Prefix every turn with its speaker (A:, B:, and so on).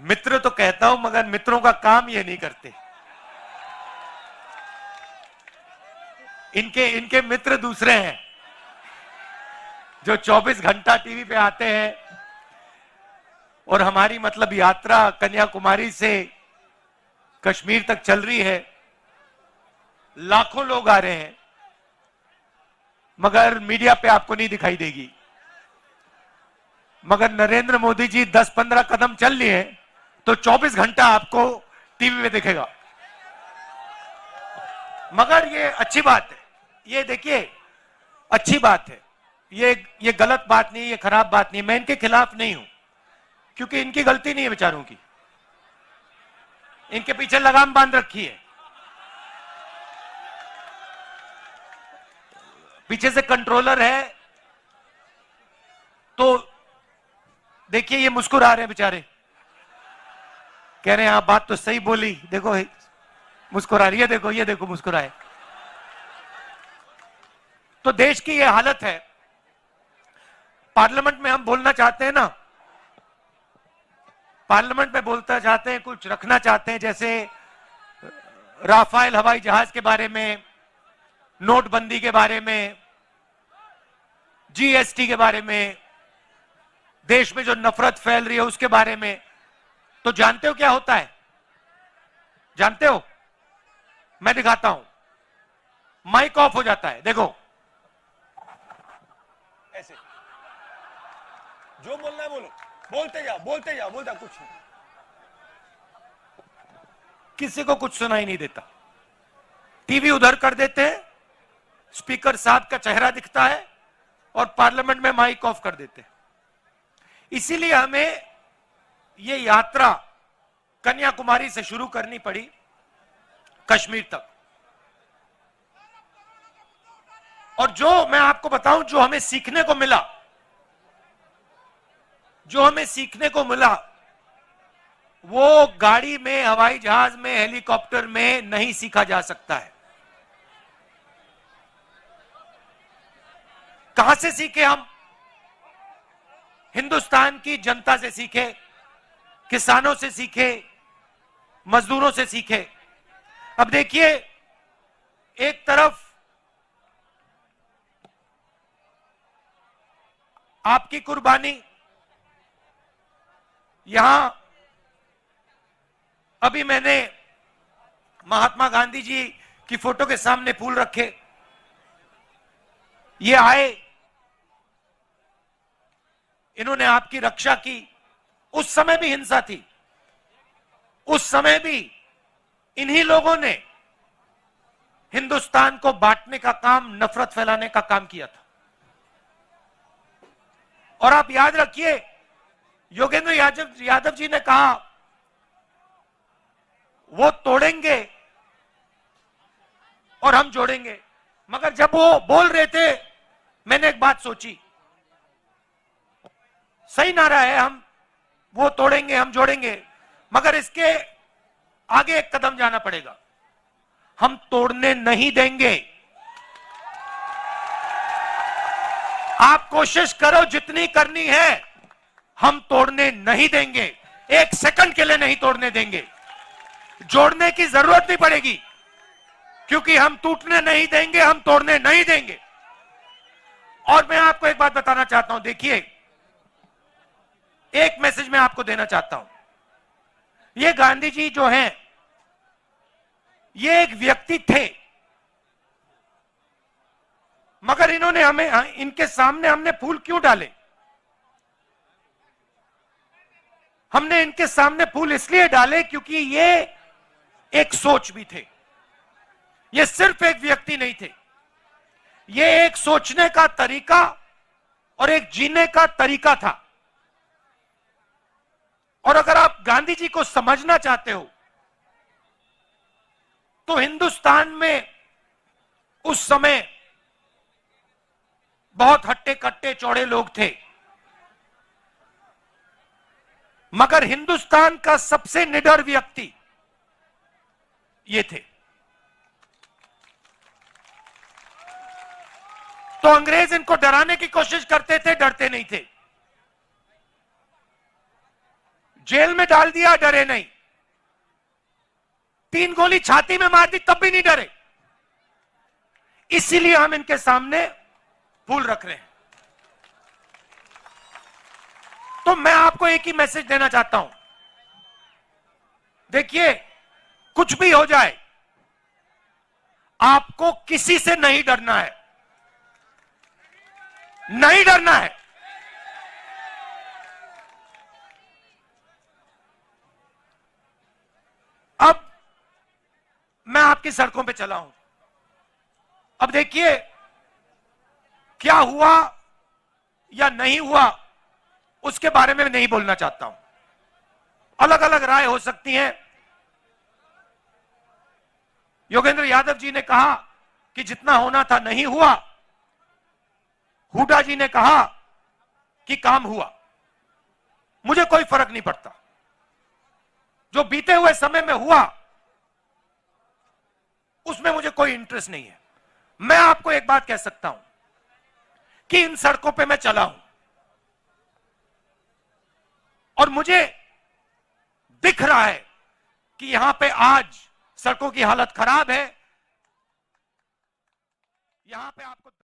A: मित्र तो कहता हूं मगर मित्रों का काम ये नहीं करते। इनके इनके मित्र दूसरे हैं जो 24 घंटा टीवी पे आते हैं। और हमारी मतलब यात्रा कन्याकुमारी से कश्मीर तक चल रही है, लाखों लोग आ रहे हैं, मगर मीडिया पे आपको नहीं दिखाई देगी। मगर नरेंद्र मोदी जी 10-15 कदम चल लिए तो 24 घंटा आपको टीवी में दिखेगा। मगर ये अच्छी बात है, ये देखिए अच्छी बात है, ये गलत बात नहीं, ये खराब बात नहीं। मैं इनके खिलाफ नहीं हूं क्योंकि इनकी गलती नहीं है बेचारों की, इनके पीछे लगाम बांध रखी है, पीछे से कंट्रोलर है। तो देखिए ये मुस्कुरा रहे हैं बेचारे, कह रहे हैं आप बात तो सही बोली, देखो मुस्कुरा रही है, देखो ये देखो मुस्कुराए। तो देश की ये हालत है। पार्लियामेंट में हम बोलना चाहते हैं ना, पार्लियामेंट में बोलना चाहते हैं, कुछ रखना चाहते हैं, जैसे राफेल हवाई जहाज के बारे में, नोटबंदी के बारे में, जीएसटी के बारे में, देश में जो नफरत फैल रही है उसके बारे में। तो जानते हो क्या होता है? जानते हो? मैं दिखाता हूं, माइक ऑफ हो जाता है, देखो ऐसे, जो बोलना है बोलो, बोलते जाओ बोलते जाओ, बोलता कुछ नहीं, किसी को कुछ सुनाई नहीं देता। टीवी उधर कर देते हैं, स्पीकर साहब का चेहरा दिखता है और पार्लियामेंट में माइक ऑफ कर देते हैं। इसीलिए हमें ये यात्रा कन्याकुमारी से शुरू करनी पड़ी कश्मीर तक। और जो मैं आपको बताऊं, जो हमें सीखने को मिला, जो हमें सीखने को मिला, वो गाड़ी में, हवाई जहाज में, हेलीकॉप्टर में नहीं सीखा जा सकता है। कहां से सीखे हम? हिंदुस्तान की जनता से सीखे, किसानों से सीखे, मजदूरों से सीखे। अब देखिए, एक तरफ आपकी कुर्बानी, यहां अभी मैंने महात्मा गांधी जी की फोटो के सामने फूल रखे, ये आए, इन्होंने आपकी रक्षा की। उस समय भी हिंसा थी, उस समय भी इन्हीं लोगों ने हिंदुस्तान को बांटने का काम, नफरत फैलाने का काम किया था। और आप याद रखिए, योगेंद्र यादव जी ने कहा वो तोड़ेंगे और हम जोड़ेंगे। मगर जब वो बोल रहे थे, मैंने एक बात सोची, सही नारा है, हम वो तोड़ेंगे हम जोड़ेंगे, मगर इसके आगे एक कदम जाना पड़ेगा, हम तोड़ने नहीं देंगे। आप कोशिश करो जितनी करनी है, हम तोड़ने नहीं देंगे, एक सेकंड के लिए नहीं तोड़ने देंगे। जोड़ने की जरूरत नहीं पड़ेगी क्योंकि हम टूटने नहीं देंगे, हम तोड़ने नहीं देंगे। और मैं आपको एक बात बताना चाहता हूं, देखिए एक मैसेज मैं आपको देना चाहता हूं। ये गांधी जी जो हैं, ये एक व्यक्ति थे, मगर इन्होंने हमें, इनके सामने हमने फूल क्यों डाले? हमने इनके सामने फूल इसलिए डाले क्योंकि ये एक सोच भी थे, ये सिर्फ एक व्यक्ति नहीं थे, ये एक सोचने का तरीका और एक जीने का तरीका था। और अगर आप गांधी जी को समझना चाहते हो तो हिंदुस्तान में उस समय बहुत हट्टे कट्टे चौड़े लोग थे, मगर हिंदुस्तान का सबसे निडर व्यक्ति ये थे। तो अंग्रेज इनको डराने की कोशिश करते थे, डरते नहीं थे। जेल में डाल दिया, डरे नहीं। 3 गोली छाती में मार दी, तब भी नहीं डरे। इसीलिए हम इनके सामने फूल रख रहे हैं। तो मैं आपको एक ही मैसेज देना चाहता हूं, देखिए कुछ भी हो जाए, आपको किसी से नहीं डरना है, नहीं डरना है। अब मैं आपकी सड़कों पे चला हूं। अब देखिए क्या हुआ या नहीं हुआ उसके बारे में नहीं बोलना चाहता हूं। अलग अलग राय हो सकती है। योगेंद्र यादव जी ने कहा कि जितना होना था नहीं हुआ, हुड्डा जी ने कहा कि काम हुआ। मुझे कोई फर्क नहीं पड़ता, जो बीते हुए समय में हुआ उसमें मुझे कोई इंटरेस्ट नहीं है। मैं आपको एक बात कह सकता हूं कि इन सड़कों पे मैं चला हूं और मुझे दिख रहा है कि यहां पे आज सड़कों की हालत खराब है। यहां पे आपको